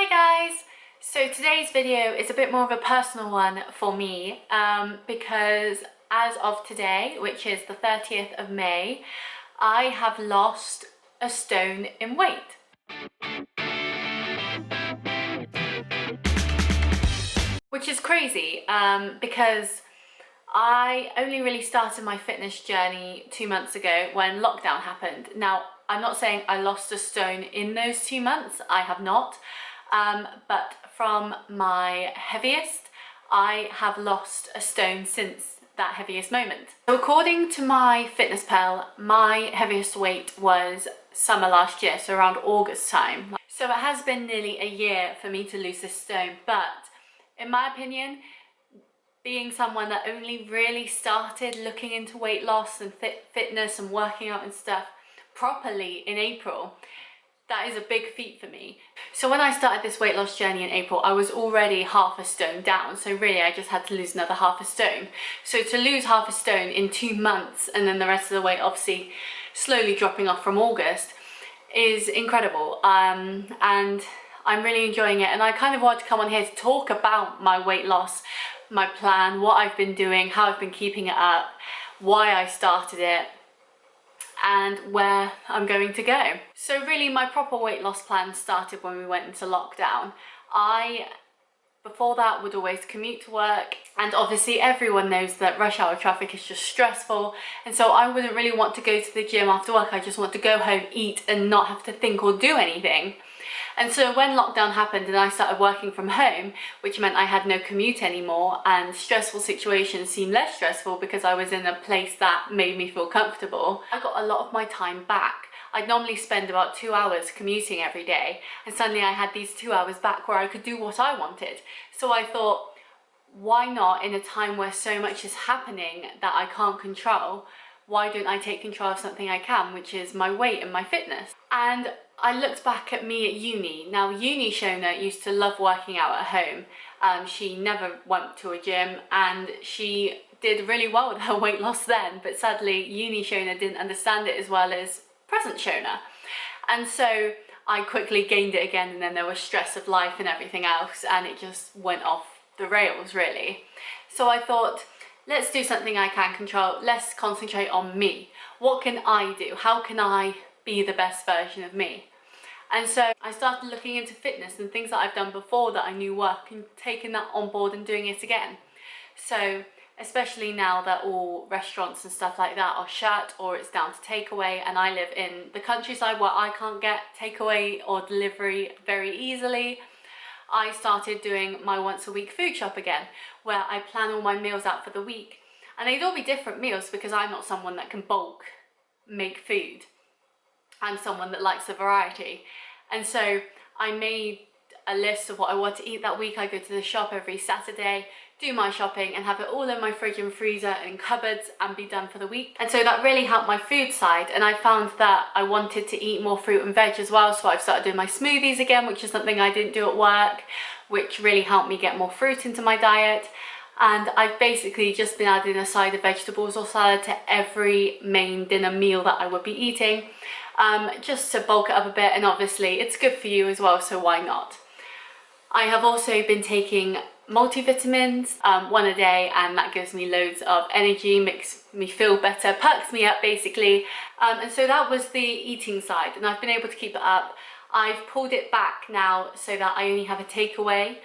Hi guys! So today's video is a bit more of a personal one for me because as of today, which is the 30th of May, I have lost a stone in weight. Which is crazy because I only really started my fitness journey 2 months ago when lockdown happened. Now, I'm not saying I lost a stone in those 2 months, I have not. But from my heaviest, I have lost a stone since that heaviest moment. So according to MyFitnessPal, my heaviest weight was summer last year, so around August time. So it has been nearly a year for me to lose this stone, but in my opinion, being someone that only really started looking into weight loss and fitness and working out and stuff properly in April, that is a big feat for me. So when I started this weight loss journey in April, I was already half a stone down. So really I just had to lose another half a stone. So to lose half a stone in 2 months and then the rest of the weight obviously slowly dropping off from August is incredible. And I'm really enjoying it. And I kind of wanted to come on here to talk about my weight loss, my plan, what I've been doing, how I've been keeping it up, why I started it, and where I'm going to go. So really my proper weight loss plan started when we went into lockdown. Before that would always commute to work, and obviously everyone knows that rush hour traffic is just stressful, and so I wouldn't really want to go to the gym after work. I just want to go home, eat, and not have to think or do anything. And so when lockdown happened and I started working from home, which meant I had no commute anymore, and stressful situations seemed less stressful because I was in a place that made me feel comfortable, I got a lot of my time back. I'd normally spend about 2 hours commuting every day, and suddenly I had these 2 hours back where I could do what I wanted. So I thought, why not, in a time where so much is happening that I can't control, why don't I take control of something I can, which is my weight and my fitness? And I looked back at me at uni. Now, uni Shona used to love working out at home. She never went to a gym and she did really well with her weight loss then, but sadly uni Shona didn't understand it as well as present Shona. And so I quickly gained it again, and then there was stress of life and everything else, and it just went off the rails really. So I thought, let's do something I can control. Let's concentrate on me. What can I do? How can I be the best version of me? And so I started looking into fitness and things that I've done before that I knew work, and taking that on board and doing it again. So especially now that all restaurants and stuff like that are shut or it's down to takeaway, and I live in the countryside where I can't get takeaway or delivery very easily, I started doing my once a week food shop again, where I plan all my meals out for the week. And they'd all be different meals because I'm not someone that can bulk make food. I'm someone that likes a variety. And so I made a list of what I want to eat that week. I go to the shop every Saturday, do my shopping, and have it all in my fridge and freezer and cupboards and be done for the week. And so that really helped my food side, and I found that I wanted to eat more fruit and veg as well, so I've started doing my smoothies again, which is something I didn't do at work, which really helped me get more fruit into my diet. And I've basically just been adding a side of vegetables or salad to every main dinner meal that I would be eating, just to bulk it up a bit, and obviously it's good for you as well, so why not? I have also been taking multivitamins, one a day, and that gives me loads of energy, makes me feel better, perks me up basically. And so that was the eating side, and I've been able to keep it up. I've pulled it back now so that I only have a takeaway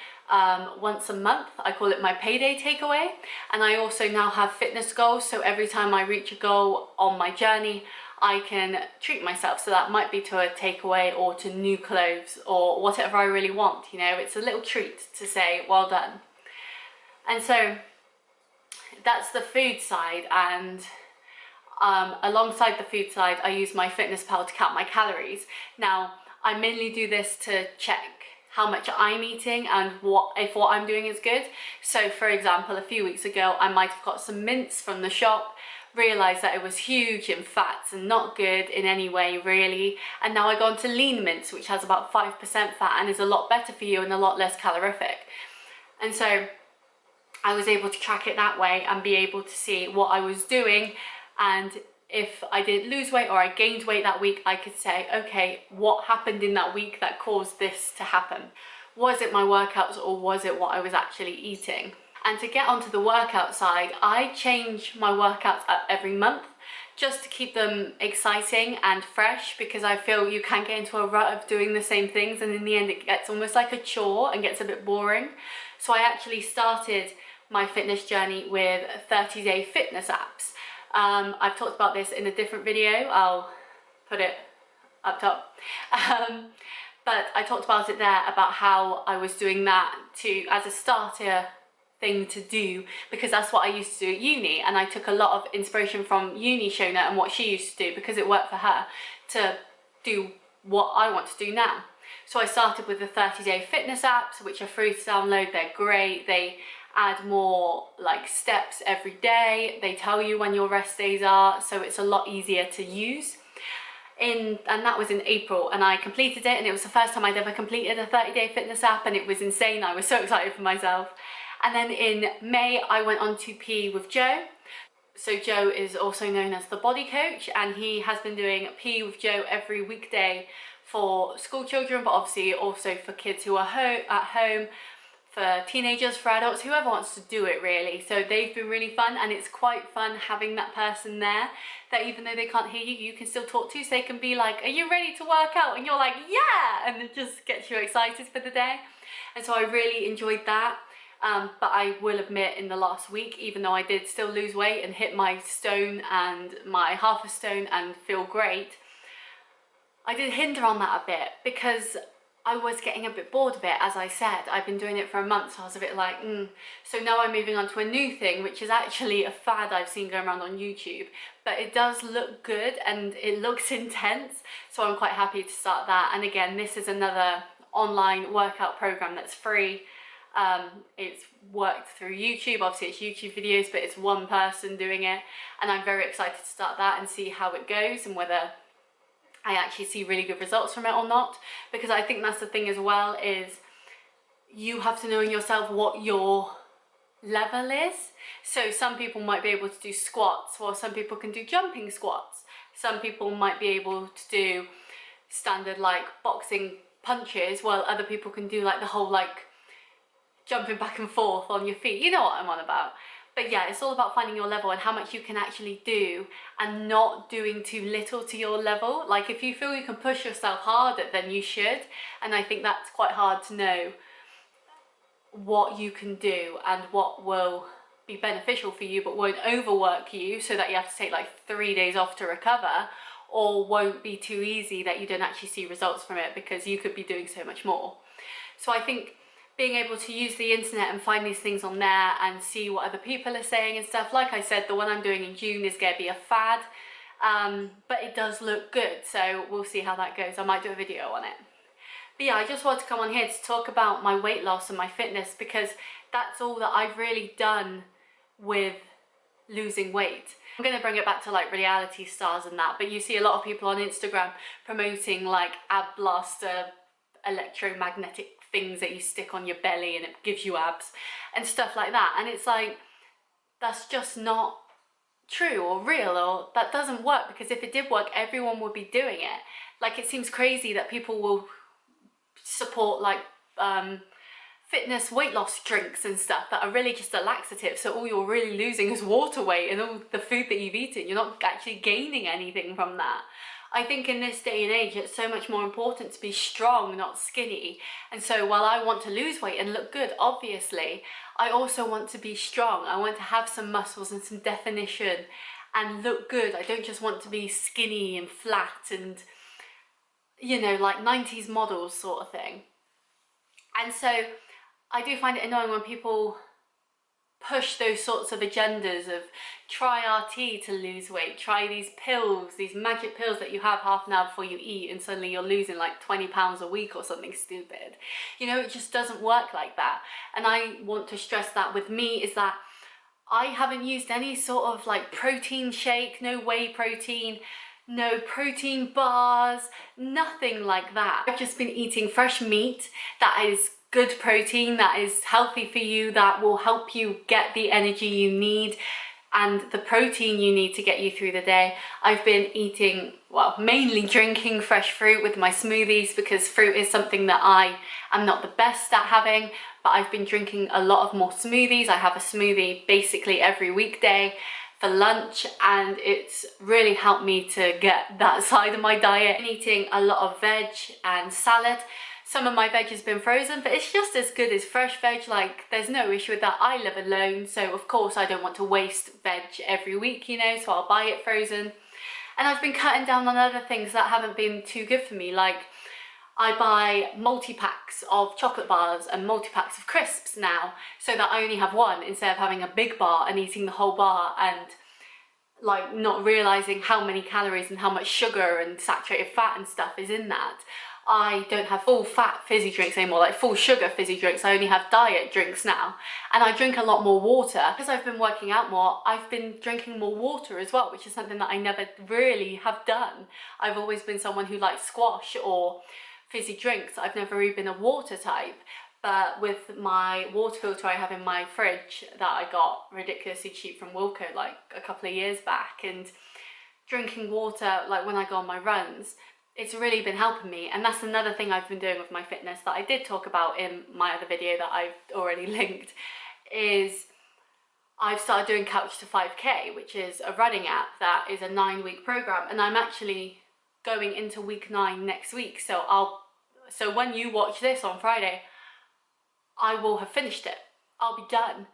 once a month. I call it my payday takeaway. And I also now have fitness goals, so every time I reach a goal on my journey, I can treat myself. So that might be to a takeaway or to new clothes or whatever I really want, you know. It's a little treat to say well done. And so that's the food side, and alongside the food side I use MyFitnessPal to count my calories. Now I mainly do this to check how much I'm eating and if what I'm doing is good. So for example, a few weeks ago I might have got some mince from the shop, realised that it was huge in fats and not good in any way really, and now I go on to lean mince, which has about 5% fat and is a lot better for you and a lot less calorific. And so I was able to track it that way and be able to see what I was doing, and if I didn't lose weight or I gained weight that week, I could say, okay, what happened in that week that caused this to happen? Was it my workouts or was it what I was actually eating? And to get onto the workout side, I change my workouts up every month just to keep them exciting and fresh, because I feel you can get into a rut of doing the same things and in the end it gets almost like a chore and gets a bit boring. So I actually started my fitness journey with 30-day fitness apps. I've talked about this in a different video, I'll put it up top. But I talked about it there, about how I was doing that as a starter thing to do, because that's what I used to do at uni, and I took a lot of inspiration from uni Shona and what she used to do, because it worked for her, to do what I want to do now. So I started with the 30-day fitness apps, which are free to download. They're great. They add more like steps every day. They tell you when your rest days are, so it's a lot easier to use. And that was in April, and I completed it, and it was the first time I'd ever completed a 30-day fitness app, and it was insane. I was so excited for myself. And then in May I went on to PE with Joe. So Joe is also known as the body coach, and he has been doing PE with Joe every weekday for school children, but obviously also for kids who are at home, for teenagers, for adults, whoever wants to do it really. So they've been really fun, and it's quite fun having that person there that even though they can't hear you, you can still talk to, so they can be like, are you ready to work out? And you're like, yeah, and it just gets you excited for the day. And so I really enjoyed that. But I will admit, in the last week, even though I did still lose weight and hit my stone and my half a stone and feel great, I did hinder on that a bit because I was getting a bit bored of it. As I said, I've been doing it for a month, so I was a bit like, So now I'm moving on to a new thing, which is actually a fad I've seen going around on YouTube, but it does look good and it looks intense, so I'm quite happy to start that. And again, this is another online workout program that's free. It's worked through YouTube. Obviously it's YouTube videos, but it's one person doing it, and I'm very excited to start that and see how it goes and whether I actually see really good results from it or not, because I think that's the thing as well, is you have to know in yourself what your level is. So some people might be able to do squats, or some people can do jumping squats. Some people might be able to do standard like boxing punches, while other people can do like the whole like jumping back and forth on your feet. You know what I'm on about. But yeah, it's all about finding your level and how much you can actually do and not doing too little to your level. Like if you feel you can push yourself harder, then you should. And I think that's quite hard to know what you can do and what will be beneficial for you but won't overwork you so that you have to take like 3 days off to recover, or won't be too easy that you don't actually see results from it because you could be doing so much more. So I think being able to use the internet and find these things on there and see what other people are saying and stuff. Like I said, the one I'm doing in June is going to be a fad, but it does look good, so we'll see how that goes. I might do a video on it. But yeah, I just wanted to come on here to talk about my weight loss and my fitness, because that's all that I've really done with losing weight. I'm going to bring it back to like reality stars and that, but you see a lot of people on Instagram promoting like ab blaster electromagnetic things that you stick on your belly and it gives you abs and stuff like that, and it's like, that's just not true or real, or that doesn't work, because if it did work, everyone would be doing it. Like, it seems crazy that people will support like fitness weight loss drinks and stuff that are really just a laxative, so all you're really losing is water weight and all the food that you've eaten. You're not actually gaining anything from that. I think in this day and age, it's so much more important to be strong, not skinny. And so while I want to lose weight and look good, obviously, I also want to be strong. I want to have some muscles and some definition and look good. I don't just want to be skinny and flat and, you know, like 90s models sort of thing. And so I do find it annoying when people push those sorts of agendas of try RT to lose weight, try these pills, these magic pills that you have half an hour before you eat and suddenly you're losing like 20 pounds a week or something stupid. You know, it just doesn't work like that. And I want to stress that with me is that I haven't used any sort of like protein shake, no whey protein, no protein bars, nothing like that. I've just been eating fresh meat that is good protein, that is healthy for you, that will help you get the energy you need. and the protein you need to get you through the day. I've been eating, well, mainly drinking fresh fruit with my smoothies, because fruit is something that I am not the best at having, but I've been drinking a lot of more smoothies. I have a smoothie basically every weekday for lunch, and it's really helped me to get that side of my diet. I'm eating a lot of veg and salad. Some of my veg has been frozen, but it's just as good as fresh veg. Like, there's no issue with that. I live alone, so of course I don't want to waste veg every week, you know, so I'll buy it frozen. And I've been cutting down on other things that haven't been too good for me, like I buy multi-packs of chocolate bars and multi-packs of crisps now, so that I only have one instead of having a big bar and eating the whole bar and like not realizing how many calories and how much sugar and saturated fat and stuff is in that. I don't have full fat fizzy drinks anymore, like full sugar fizzy drinks. I only have diet drinks now, and I drink a lot more water. Because I've been working out more, I've been drinking more water as well, which is something that I never really have done. I've always been someone who likes squash or fizzy drinks. I've never really been a water type. But with my water filter I have in my fridge that I got ridiculously cheap from Wilko like a couple of years back, and drinking water like when I go on my runs, it's really been helping me. And that's another thing I've been doing with my fitness that I did talk about in my other video that I've already linked, is I've started doing Couch to 5K, which is a running app that is a 9-week program, and I'm actually going into week 9 next week. So when you watch this on Friday, I will have finished it. I'll be done,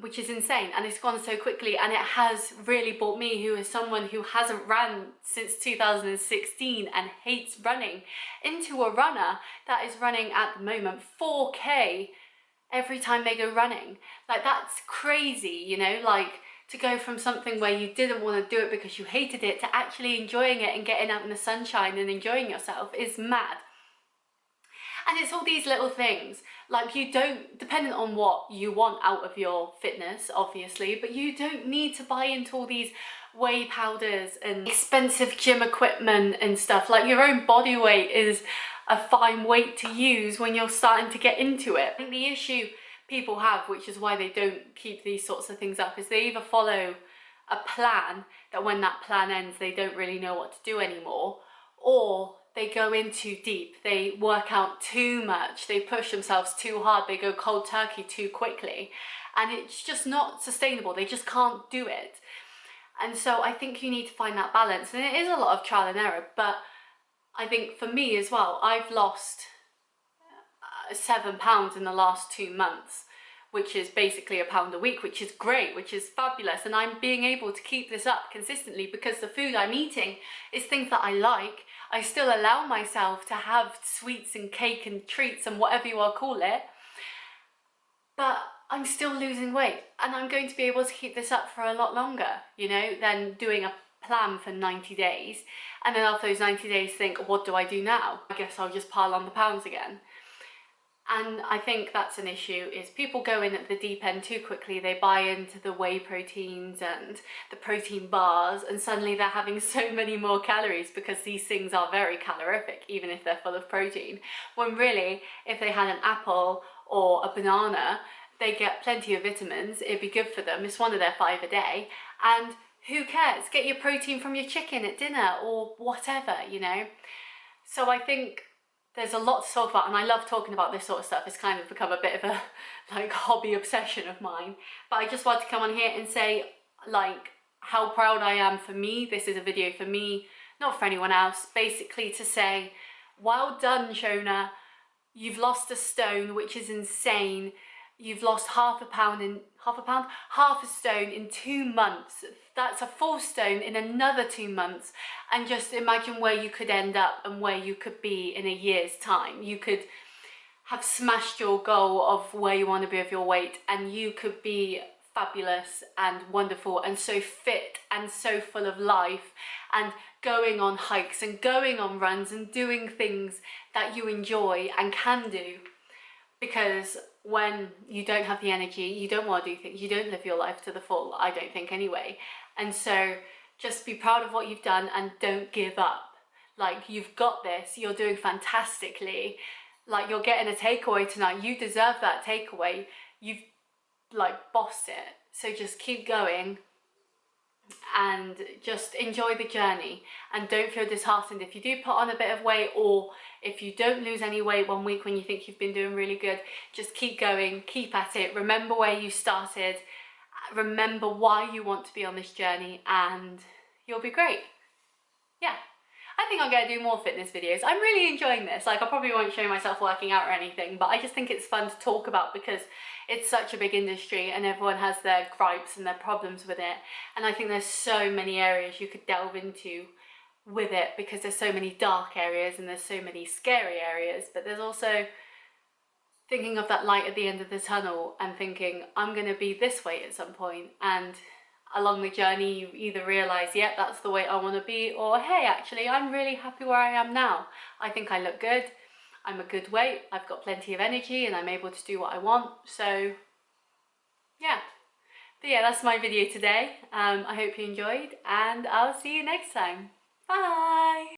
which is insane, and it's gone so quickly, and it has really brought me, who is someone who hasn't ran since 2016 and hates running, into a runner that is running at the moment 4K every time they go running. Like, that's crazy, you know, like to go from something where you didn't want to do it because you hated it to actually enjoying it and getting out in the sunshine and enjoying yourself is mad. And it's all these little things, like you don't, depending on what you want out of your fitness, obviously, but you don't need to buy into all these whey powders and expensive gym equipment and stuff. Like, your own body weight is a fine weight to use when you're starting to get into it. I think the issue people have, which is why they don't keep these sorts of things up, is they either follow a plan that when that plan ends, they don't really know what to do anymore, or they go in too deep, they work out too much, they push themselves too hard, they go cold turkey too quickly, and it's just not sustainable. They just can't do it. And so I think you need to find that balance, and it is a lot of trial and error. But I think for me as well, I've lost 7 pounds in the last 2 months, which is basically £1 a week, which is great, which is fabulous. And I'm being able to keep this up consistently because the food I'm eating is things that I like. I still allow myself to have sweets and cake and treats and whatever you want to call it, but I'm still losing weight, and I'm going to be able to keep this up for a lot longer, you know, than doing a plan for 90 days. And then after those 90 days think, what do I do now? I guess I'll just pile on the pounds again. And I think that's an issue, is people go in at the deep end too quickly. They buy into the whey proteins and the protein bars, and suddenly they're having so many more calories because these things are very calorific, even if they're full of protein. When really, if they had an apple or a banana, they get plenty of vitamins. It'd be good for them. It's one of their 5 a day. And who cares? Get your protein from your chicken at dinner or whatever, you know? So I think there's a lot to talk about, and I love talking about this sort of stuff. It's kind of become a bit of a like hobby obsession of mine. But I just wanted to come on here and say like how proud I am. For me, this is a video for me, not for anyone else. Basically to say, well done, Shona. You've lost a stone, which is insane. You've lost half a stone in 2 months. That's a full stone in another 2 months. And just imagine where you could end up and where you could be in a year's time. You could have smashed your goal of where you want to be with your weight, and you could be fabulous and wonderful and so fit and so full of life, and going on hikes and going on runs and doing things that you enjoy and can do. Because when you don't have the energy, you don't want to do things, you don't live your life to the full, I don't think anyway. And so just be proud of what you've done and don't give up. Like, you've got this, you're doing fantastically. Like, you're getting a takeaway tonight, you deserve that takeaway. You've like bossed it. So just keep going and just enjoy the journey, and don't feel disheartened if you do put on a bit of weight, or if you don't lose any weight one week when you think you've been doing really good. Just keep going, keep at it, remember where you started, remember why you want to be on this journey, and you'll be great. Yeah, I think I'm going to do more fitness videos. I'm really enjoying this. Like, I probably won't show myself working out or anything, but I just think it's fun to talk about because it's such a big industry and everyone has their gripes and their problems with it. And I think there's so many areas you could delve into with it, because there's so many dark areas and there's so many scary areas, but there's also thinking of that light at the end of the tunnel and thinking, I'm going to be this weight at some point, and along the journey you either realise, yeah, that's the weight I want to be, or hey, actually I'm really happy where I am now. I think I look good, I'm a good weight, I've got plenty of energy, and I'm able to do what I want. So yeah, but yeah, that's my video today. I hope you enjoyed, and I'll see you next time. Bye!